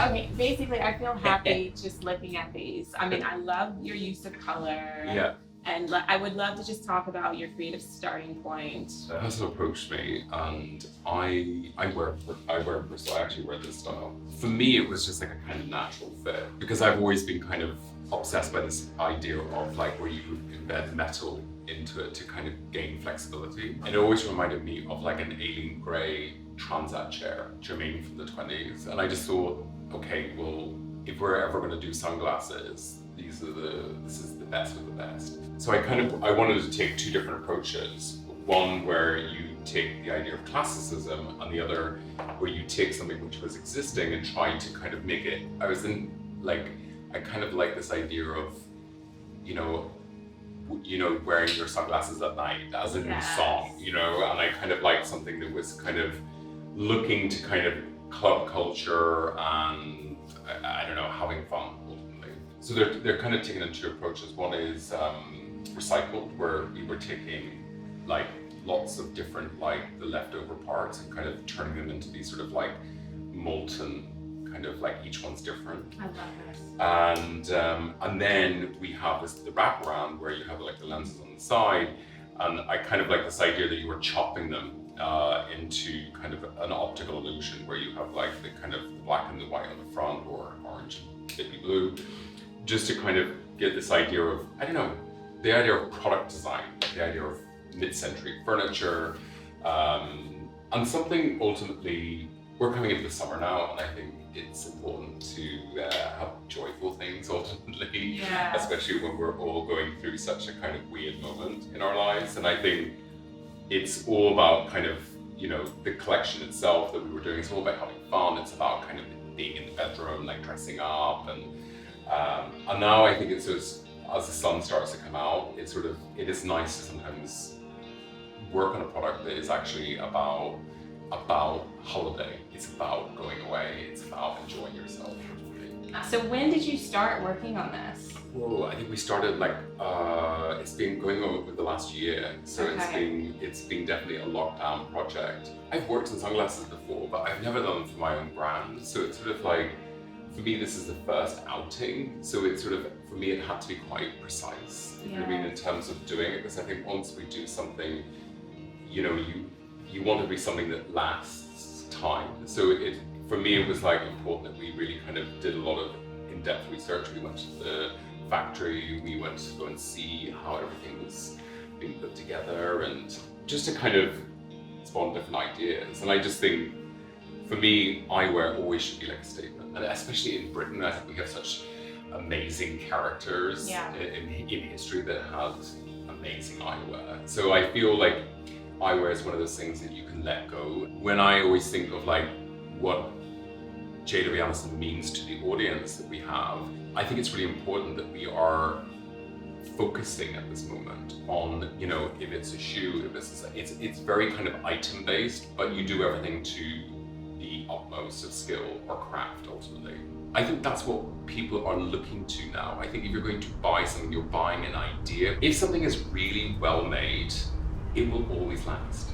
Okay, basically, I feel happy just looking at these. I mean, I love your use of color. Yeah. And I would love to just talk about your creative starting point. Persol approached me, and I wear Persol. I actually wear this style. For me, it was just like a kind of natural fit because I've always been kind of obsessed by this idea of like where you embed metal into it to kind of gain flexibility. And it always reminded me of like an alien grey Transat chair, Jermaine from the 20s. And I just thought, okay, well, if we're ever going to do sunglasses, this is the best of the best. So I wanted to take two different approaches. One where you take the idea of classicism, and the other where you take something which was existing and try to kind of make it. I kind of like this idea of, wearing your sunglasses at night as a new song, and I kind of like something that was kind of looking to kind of club culture and I don't know, having fun ultimately. So they're kind of taken in two approaches. One is recycled, where we were taking like lots of different like the leftover parts and kind of turning them into these sort of like molten kind of like each one's different. I love this. And then we have the wraparound where you have like the lenses on the side, and I kind of like this idea that you were chopping them into kind of an optical illusion where you have like the kind of black and the white on the front, or orange and baby blue, just to kind of get this idea of, I don't know, the idea of product design, the idea of mid-century furniture, and something ultimately, we're coming into the summer now, and I think it's important to have joyful things ultimately, especially when we're all going through such a kind of weird moment in our lives. And I think it's all about kind of, the collection itself that we were doing. It's all about having fun. It's about kind of being in the bedroom, like dressing up, and now I think it's just, as the sun starts to come out, it is nice to sometimes work on a product that is actually about holiday. It's about going away. It's about enjoying yourself. So when did you start working on this? Well, I think we started it's been going on with the last year. So it's been definitely a lockdown project. I've worked in sunglasses before, but I've never done them for my own brand. So it's sort of like, for me, this is the first outing. So it's sort of, for me, it had to be quite precise. You know what I mean, in terms of doing it, because I think once we do something, you want it to be something that lasts time. So for me, it was like important that we really kind of did a lot of in-depth research. We went to the factory, we went to go and see how everything was being put together, and just to kind of spawn different ideas. And I just think, for me, eyewear always should be like a statement. And especially in Britain, I think we have such amazing characters in history that had amazing eyewear. So I feel like eyewear is one of those things that you can let go. When I always think of like what J.W. Anderson means to the audience that we have, I think it's really important that we are focusing at this moment on, if it's a shoe, it's very kind of item based, but you do everything to the utmost of skill or craft ultimately. I think that's what people are looking to now. I think if you're going to buy something, you're buying an idea. If something is really well made, it will always last.